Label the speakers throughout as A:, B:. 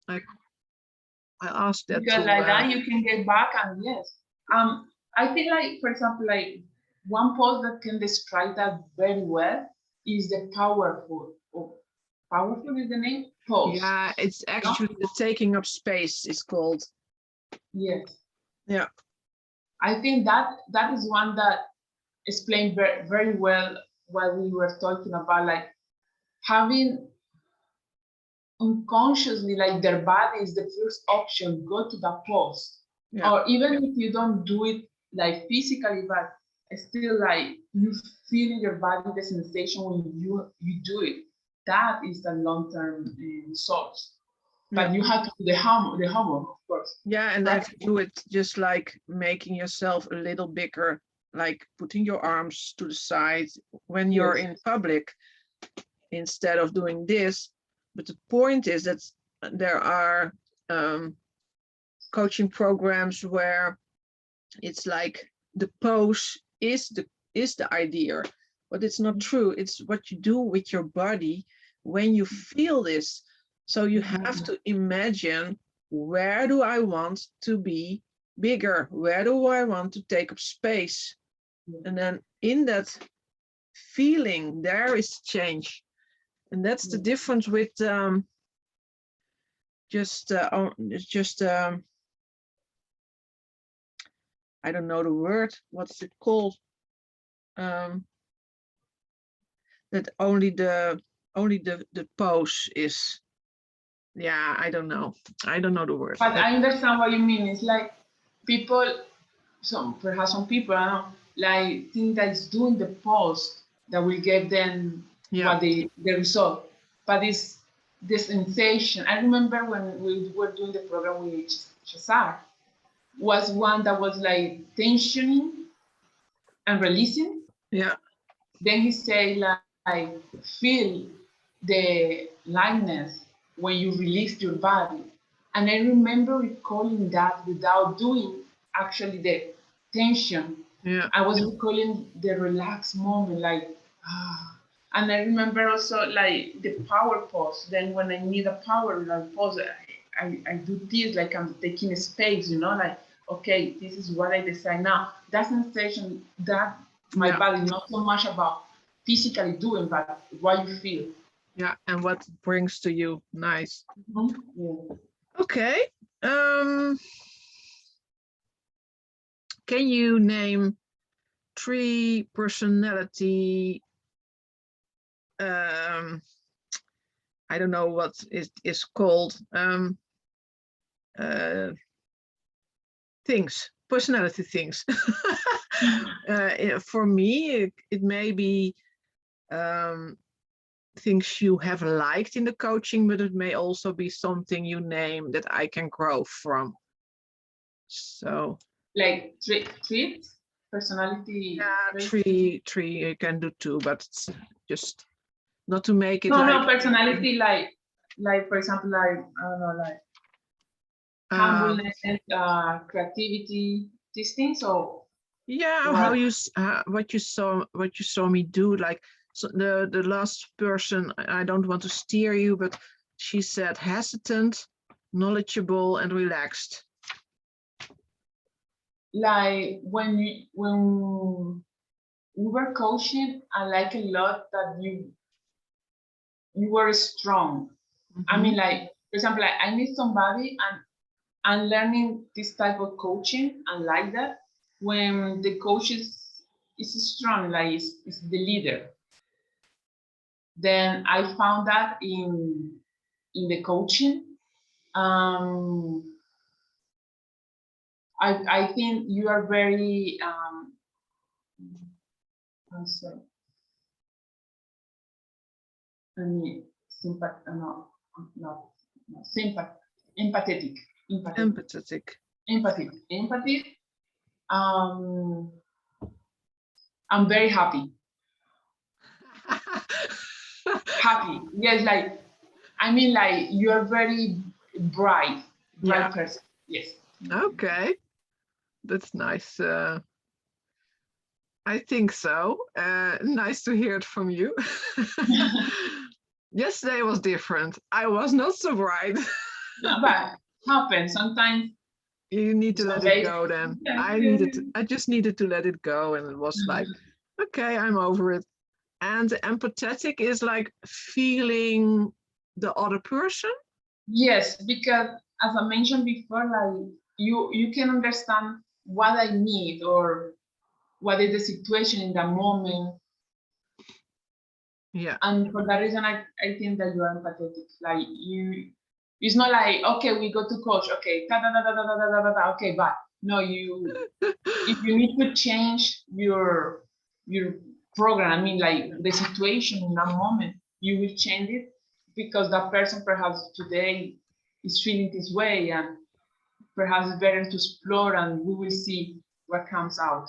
A: I asked that
B: because
A: to
B: like that you can get back. And yes, I think like, for example, like one post that can describe that very well is the powerful is the name post.
A: yeah, it's
B: No?
A: actually the taking up space is called.
B: Yes,
A: Yeah.
B: I think that is one that explained very well what we were talking about, like having unconsciously like their body is the first option, go to the pose.
A: Yeah.
B: Or even if you don't do it like physically, but still like you feel in your body the sensation when you do it. That is the long-term source.
A: Yeah.
B: But you have to do the homework, of course.
A: Yeah, and I have to
B: Practice.
A: do it just like making yourself a little bigger, like putting your arms to the side when you're
B: Yes.
A: in public instead of doing this. But the point is that there are coaching programs where it's like the pose is the idea, but it's not true. It's what you do with your body when you feel this. So you have to imagine, where do I want to be bigger? Where do I want to take up space? And then in that feeling, there is change. And that's the difference with just I don't know the word. What's it called? Um, that only the pose is. Yeah, I don't know. I don't know the word.
B: But
A: But
B: I understand what you mean. It's like people, perhaps some people, I don't know, like think that it's doing the post that will get them
A: yeah,
B: what the result. But it's the sensation. I remember when we were doing the program with Shazar, was one that was like tensioning and releasing.
A: yeah,
B: Then he said like feel the lightness when you release your body. And I remember recalling that without doing actually the tension.
A: yeah,
B: I was recalling the relaxed moment, like ah. And I remember also like the power pose. Then when I need a power like pose, I do this like I'm taking space, like okay, this is what I decide now. That sensation, that my
A: yeah,
B: body, not so much about physically doing, but what you feel.
A: yeah. And what it brings to you. Nice.
B: Yeah.
A: Okay. Um, can you name 3 personality? I don't know what it is called. Uh, things, personality things. For me, it may be things you have liked in the coaching, but it may also be something you name that I can grow from. So
B: Like traits, personality
A: yeah,
B: traits.
A: three you can do 2, but it's just not to make it
B: No,
A: like
B: no, personality like for example, like I don't know, like
A: um
B: humbleness, creativity, these things, or
A: yeah, how
B: what?
A: you what you saw me do, like, so the last person, I don't want to steer you, but she said hesitant, knowledgeable, and relaxed.
B: Like when we were coaching, I like a lot that you were strong. I mean, like for example, like, I need somebody, and I'm learning this type of coaching. I like that when the coach is strong, like is the leader. Then I found that in the coaching. Um, I think you are very I'm sorry, I mean, no, no, no, empathetic, empathetic,
A: Empathetic.
B: empathy. Um, I'm very happy. Happy. Yes, like I mean, like you're very bright,
A: Yeah,
B: bright person. Yes.
A: okay, that's nice. I think so. Nice to hear it from you. Yesterday was different. I was not so bright.
B: but happens sometimes.
A: You need to let it go then.
B: Yeah,
A: I just needed to let it go, and it was like, okay, I'm over it. And empathetic is like feeling the other person.
B: yes, because as I mentioned before, like you can understand what I need or what is the situation in the moment.
A: Yeah.
B: And for that reason, I think that you are empathetic. Like you, it's not like, okay, we go to coach, okay, da da da da da da da da da, okay, bye. No, if you need to change your program, I mean, like the situation in that moment, you will change it because that person perhaps today is feeling this way, and perhaps it's better to explore, and we will see what comes out.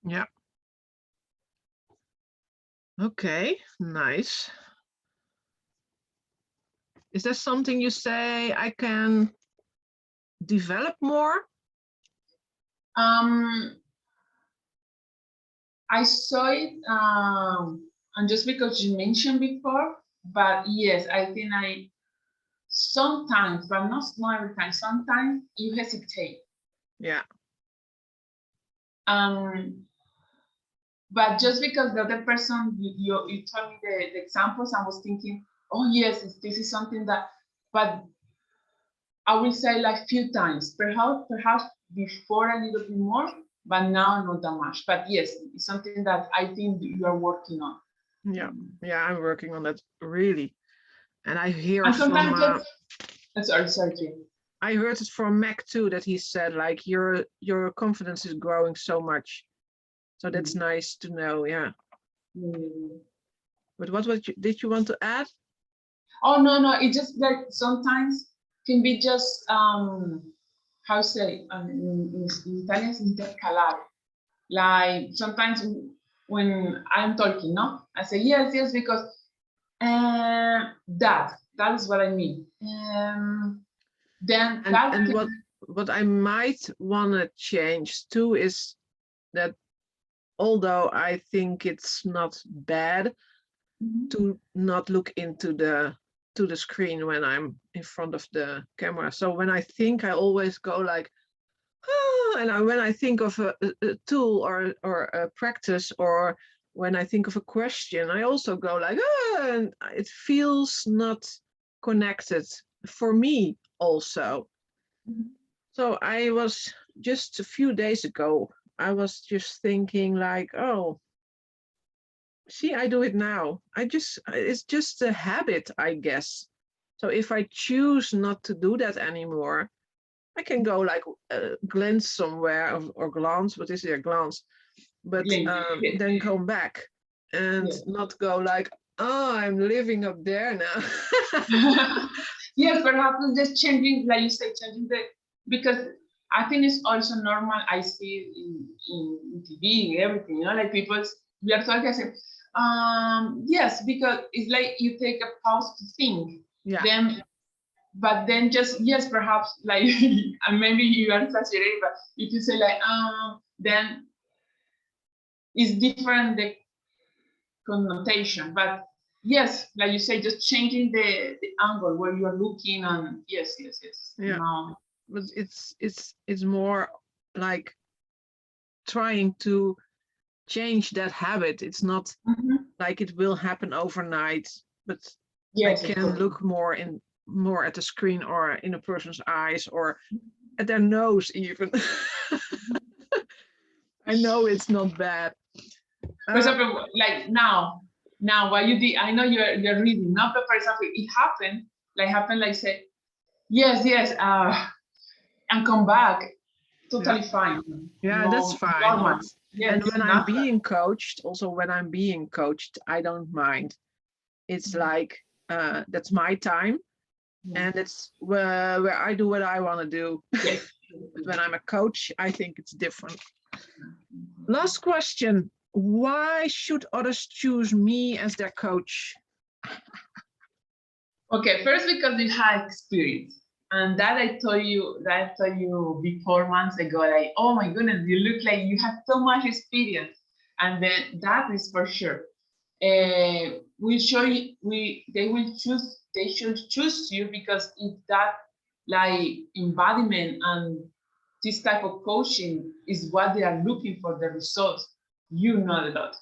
A: Yeah. Okay, nice. Is there something you say I can develop more?
B: I saw it, and just because you mentioned before, but yes, I think I sometimes, but not every time. Sometimes you hesitate.
A: Yeah.
B: But just because the other person, you told me the examples, I was thinking, oh yes, this is something that, but I will say like few times, perhaps before a little bit more, but now not that much. But yes, it's something that I think you are working on.
A: Yeah. Yeah, I'm working on that really. And I hear
B: And
A: from
B: sometimes sorry, Jane.
A: I heard it from Mac too, that he said like your confidence is growing so much. So that's nice to know. Yeah. But what did you want to add?
B: Oh no, it's just that sometimes can be just how say in Italian it's intercalare. Like sometimes when I'm talking, no, I say yes because that is what I mean. Then that
A: And
B: can,
A: what I might want to change too is that although I think it's not bad to not look into the screen when I'm in front of the camera. So when I think, I always go like, oh, and when I think of a tool or a practice, or when I think of a question, I also go like, oh, and it feels not connected for me also. So I was just a few days ago, I was just thinking like, oh, see, I do it now. It's just a habit, I guess. So if I choose not to do that anymore, I can go like glance somewhere or glance. What is it? Glance, but then come back and not go like, oh, I'm living up there now.
B: yes, perhaps just changing, like you say, changing because I think it's also normal. I see it in TV and everything, like people, we are talking, I say, yes, because it's like you take a pause to think.
A: Yeah.
B: But then just, yes, perhaps like, and maybe you are exaggerating, but if you say like, then it's different, the connotation. But yes, like you say, just changing the angle where you are looking, and yes.
A: Yeah.
B: No.
A: But it's more like trying to change that habit. It's not like it will happen overnight, but
B: yes,
A: I can look more at the screen or in a person's eyes or at their nose even. I know it's not bad.
B: For example, like now what you did, I know you're reading, not, but for example, it happened like say, yes, and come back, totally fine.
A: Yeah,
B: No,
A: that's fine.
B: normal. Yes,
A: And when I'm
B: natural.
A: being coached, I don't mind. It's like that's my time, and it's where I do what I want to do.
B: Yes.
A: But when I'm a coach, I think it's different. Last question. Why should others choose me as their coach?
B: Okay, first because you had experience. And that I told you before months ago, like, oh my goodness, you look like you have so much experience. And then that is for sure. They should choose you because if that like embodiment and this type of coaching is what they are looking for, the results. You know a lot.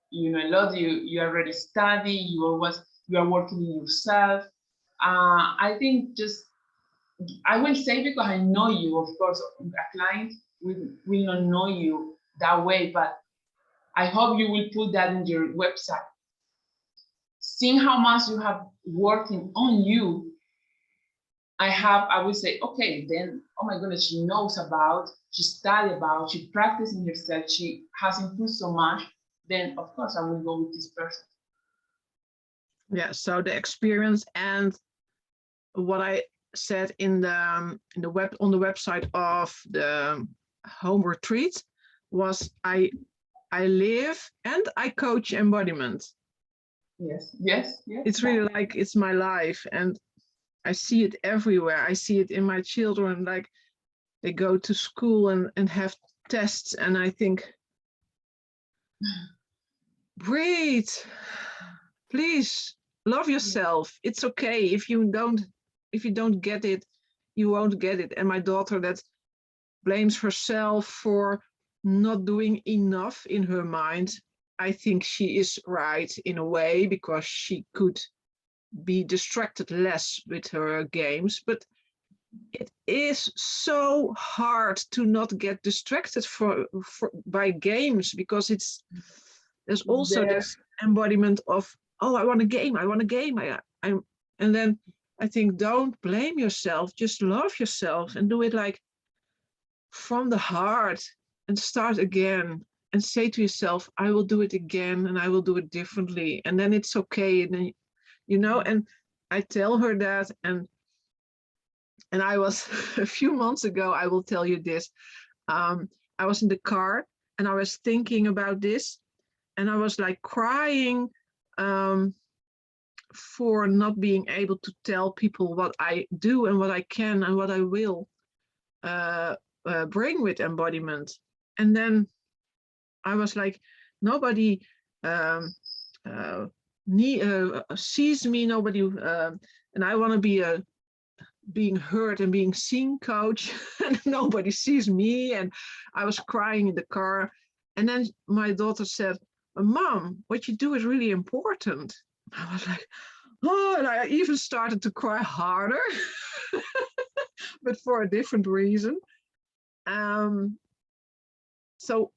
B: You know a lot. You already study. You are working in yourself. I think just I will say because I know you. Of course, a client will not know you that way, but I hope you will put that in your website. Seeing how much you have working on you, I would say, okay, then, oh my goodness, she knows about, she studied about, she practicing herself, she has improved so much, then of course I will go with this person.
A: Yeah, so the experience and what I said on the website of the home retreat was I live and I coach embodiment.
B: Yes, yes, yes.
A: It's really like it's my life, and I see it everywhere. I see it in my children, like they go to school and have tests, and I think, breathe, please, love yourself. It's okay if you don't get it, you won't get it. And my daughter that blames herself for not doing enough in her mind, I think she is right in a way, because she could be distracted less with her games, but it is so hard to not get distracted by games, because there's also this embodiment of, oh, I want a game, and then I think, don't blame yourself, just love yourself and do it like from the heart, and start again and say to yourself, I will do it again and I will do it differently, and then it's okay. And then, and I tell her that, and I was a few months ago, I will tell you this, I was in the car and I was thinking about this, and I was like crying for not being able to tell people what I do and what I can and what I will bring with embodiment. And then I was like, nobody sees me, nobody, and I want to be a being heard and being seen coach, and nobody sees me. And I was crying in the car, and then my daughter said, Mom, what you do is really important. I was like, oh, and I even started to cry harder, but for a different reason. So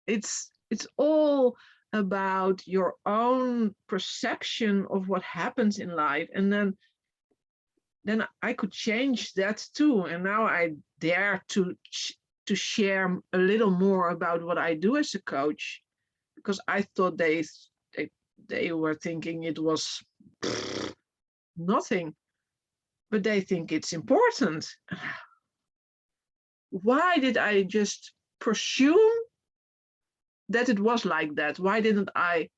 A: it's all about your own perception of what happens in life, and then I could change that too. And now I dare to share a little more about what I do as a coach, because I thought they were thinking it was nothing, but they think it's important. Why did I just presume that it was like that? Why didn't I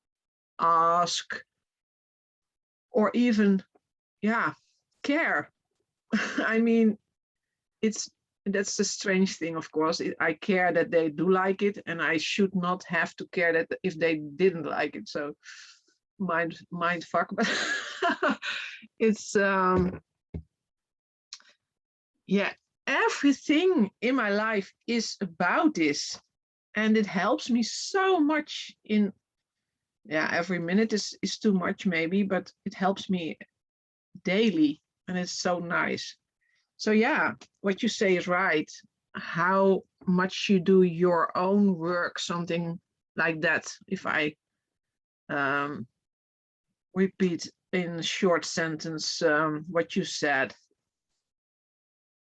A: ask or even, care? I mean, that's the strange thing, of course. I care that they do like it, and I should not have to care that if they didn't like it. So mind fuck, but it's everything in my life is about this, and it helps me so much in every minute is too much maybe, but it helps me daily, and it's so nice. So what you say is right. How much you do your own work, something like that. If I repeat in a short sentence what you said,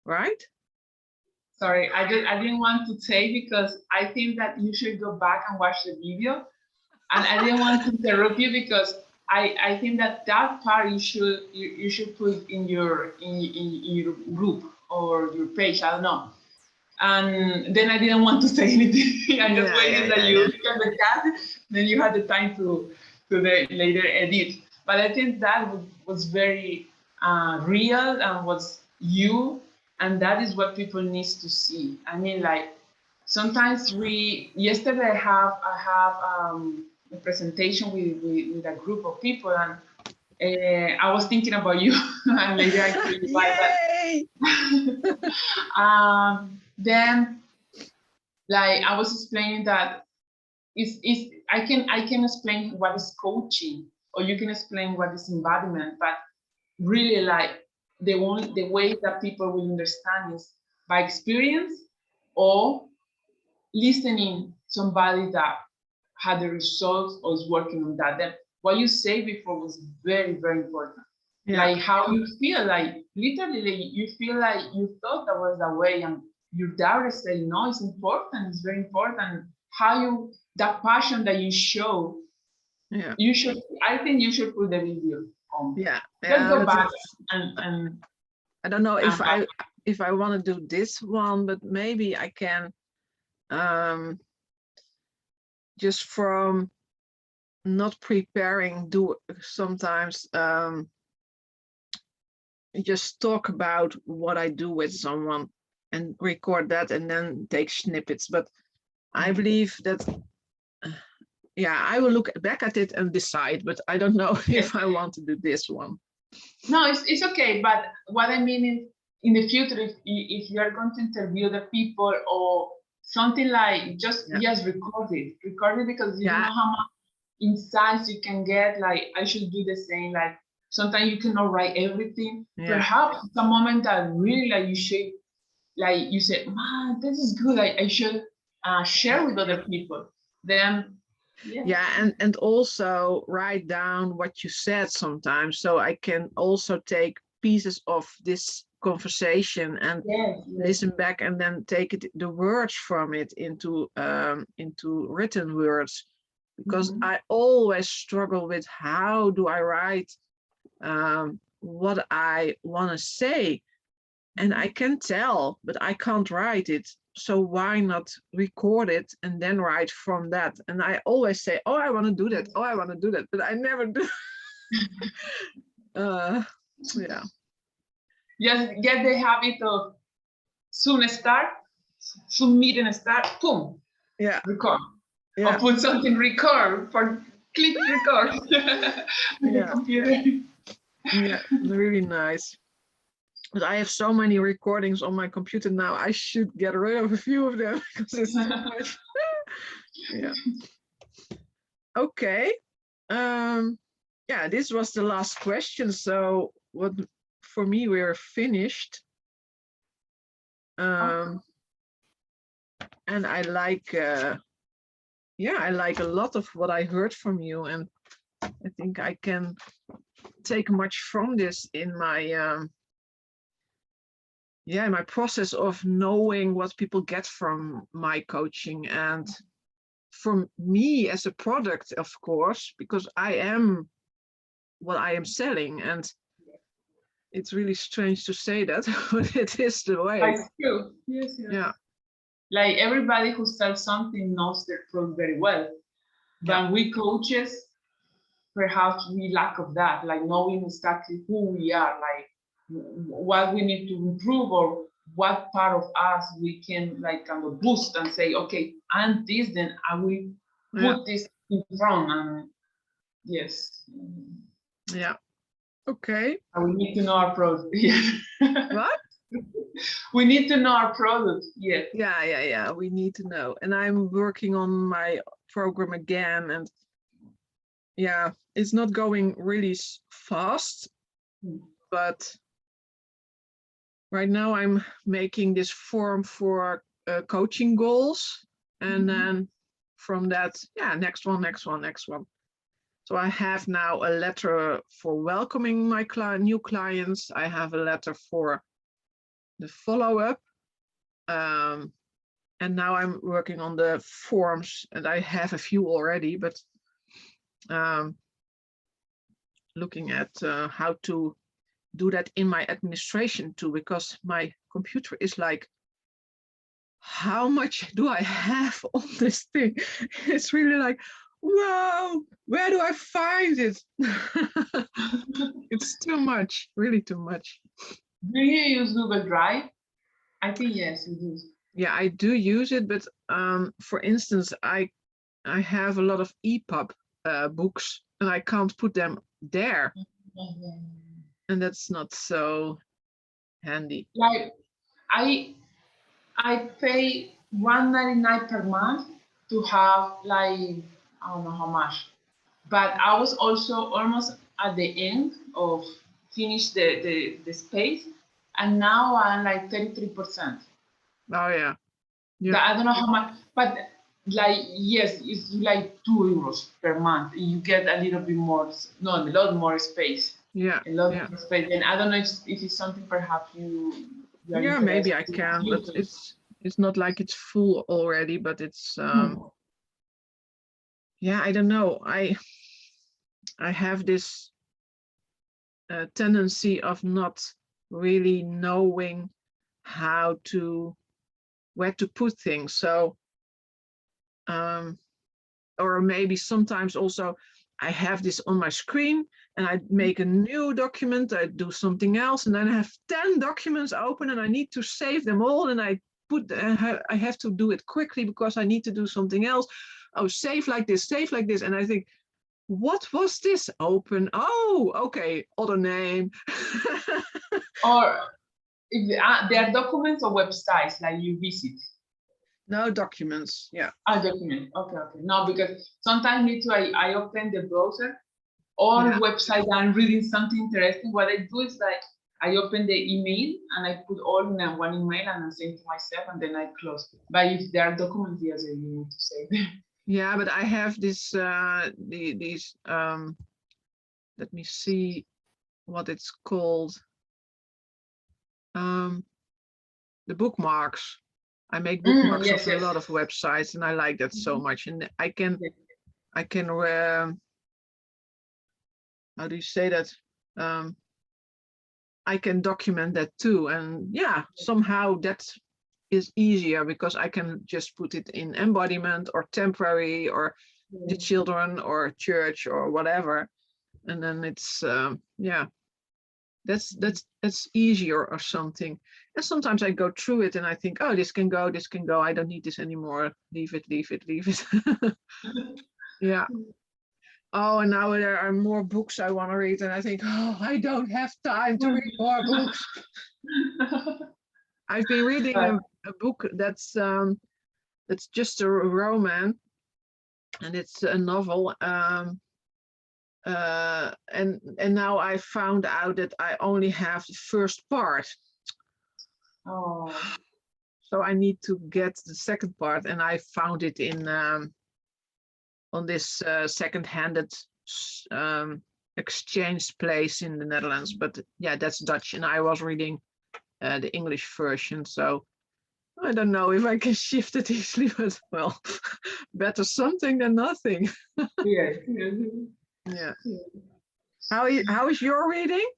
A: right?
B: Sorry, I didn't want to say, because I think that you should go back and watch the video, and I didn't want to interrupt you, because I think that part you should put in your group or your page. I don't know. And then I didn't want to say anything. I just waited that you look at the cat. Then you had the time to later edit. But I think that was very real and was you, and that is what people needs to see. I mean, like sometimes yesterday I have a presentation with a group of people, and I was thinking about you, and later I told you why.
A: Yay!
B: Then, like I was explaining that I can explain what is coaching, or you can explain what is embodiment, but really like the way that people will understand is by experience or listening somebody that had the results or is working on that. Then what you say before was very, very important.
A: Yeah.
B: Like how you feel, like literally you feel like you thought that was the way, and your daughter said, no, it's important, it's very important. How you, that passion that you show,
A: Yeah.
B: you should, I think you should put the video on.
A: Yeah.
B: Just go
A: but
B: back
A: it's-
B: and
A: I don't know if
B: back.
A: I want to do this one, but maybe I can just from not preparing, do sometimes just talk about what I do with someone and record that and then take snippets. But I believe that, yeah, I will look back at it and decide, but I don't know if I want to do this one.
B: No, it's okay. But what I mean is, in the future, if you are going to interview the people or something like, just yes, record it because you don't know how much insights you can get. Like I should do the same. Like sometimes you cannot write everything. Perhaps it's a moment that really like you should, like you said, man, this is good. I should share with other people. Then
A: and also write down what you said sometimes, so I can also take pieces of this conversation and listen back and then take it, the words from it into written words, because I always struggle with how do I write what I want to say, and I can tell, but I can't write it. So why not record it and then write from that? And I always say, oh, I want to do that. Oh, I want to do that, but I never do. Yeah.
B: Just get the habit of soon start, soon meeting start, boom.
A: Yeah.
B: Record.
A: Yeah.
B: Or put something record for click record on the computer.
A: Yeah, really nice. But I have so many recordings on my computer now. I should get rid of a few of them because it's too much. Yeah. Okay. Yeah, this was the last question. So what for me, we're finished. And I like I like a lot of what I heard from you, and I think I can take much from this in my my process of knowing what people get from my coaching, and from me as a product, of course, because I am what I am selling. And it's really strange to say that, but it is the way.
B: It's true. Yes, yes. Yeah. Like everybody who sells something knows their product very well. But we coaches, perhaps we lack of that, like knowing exactly who we are, like what we need to improve, or what part of us we can like kind of boost and say, okay, I'm this, then I will put this in front. And yes.
A: Yeah. Okay.
B: And we need to know our product.
A: What?
B: We need to know our product. Yeah.
A: Yeah. We need to know. And I'm working on my program again, and yeah, it's not going really fast, but right now I'm making this form for coaching goals, and then from that, next one. So I have now a letter for welcoming my new clients. I have a letter for the follow-up. And now I'm working on the forms, and I have a few already, but looking at how to do that in my administration too, because my computer is like, how much do I have on this thing? It's really like, wow, where do I find it? It's too much, really too much.
B: Do you use Google Drive? I think yes, you do.
A: Yeah, I do use it, but for instance, I have a lot of EPUB books, and I can't put them there. and that's not so handy.
B: Like I pay $1.99 per month to have like I don't know how much, but I was also almost at the end of finish the space, and now I'm like 33%.
A: Oh yeah, yeah,
B: I don't know how much, but like yes, it's like €2 per month. You get a little bit more, no, a lot more space,
A: yeah,
B: a lot
A: yeah.
B: more space. And I don't know if it's something perhaps you are
A: Yeah, maybe I
B: interested
A: can, but
B: in.
A: it's not like it's full already, but it's yeah, I don't know. I have this tendency of not really knowing how to where to put things. So or maybe sometimes also I have this on my screen and I make a new document, I do something else, and then I have 10 documents open and I need to save them all, and I have to do it quickly because I need to do something else. Oh, save like this, and I think, what was this? Open. Oh, okay, other name.
B: Or if there are documents or websites like you visit.
A: No, documents. Yeah.
B: Document. Okay, okay. No, because sometimes me too. I open the browser or
A: Yeah.
B: website. I'm reading something interesting. What I do is like I open the email and I put all in one email and I send to myself and then I close. But if there are documents, yes, you need to save them.
A: Yeah, but I have this these let me see what it's called. The bookmarks. I make bookmarks
B: Yes,
A: of a
B: yes.
A: lot of websites, and I like that so much. And I can how do you say that? I can document that too, and yeah, somehow that is easier because I can just put it in embodiment or temporary or the children or church or whatever, and then it's yeah, that's easier or something. And sometimes I go through it and I think, oh, this can go, I don't need this anymore, leave it. Yeah. Oh, and now there are more books I want to read, and I think, oh, I don't have time to read more books. I've been reading a book that's just a romance, and it's a novel. And now I found out that I only have the first part.
B: Oh.
A: So I need to get the second part, and I found it in on this second-handed exchange place in the Netherlands. But yeah, that's Dutch, and I was reading the English version, so I don't know if I can shift it easily, but well, better something than nothing.
B: Yes.
A: Yeah. How is your reading?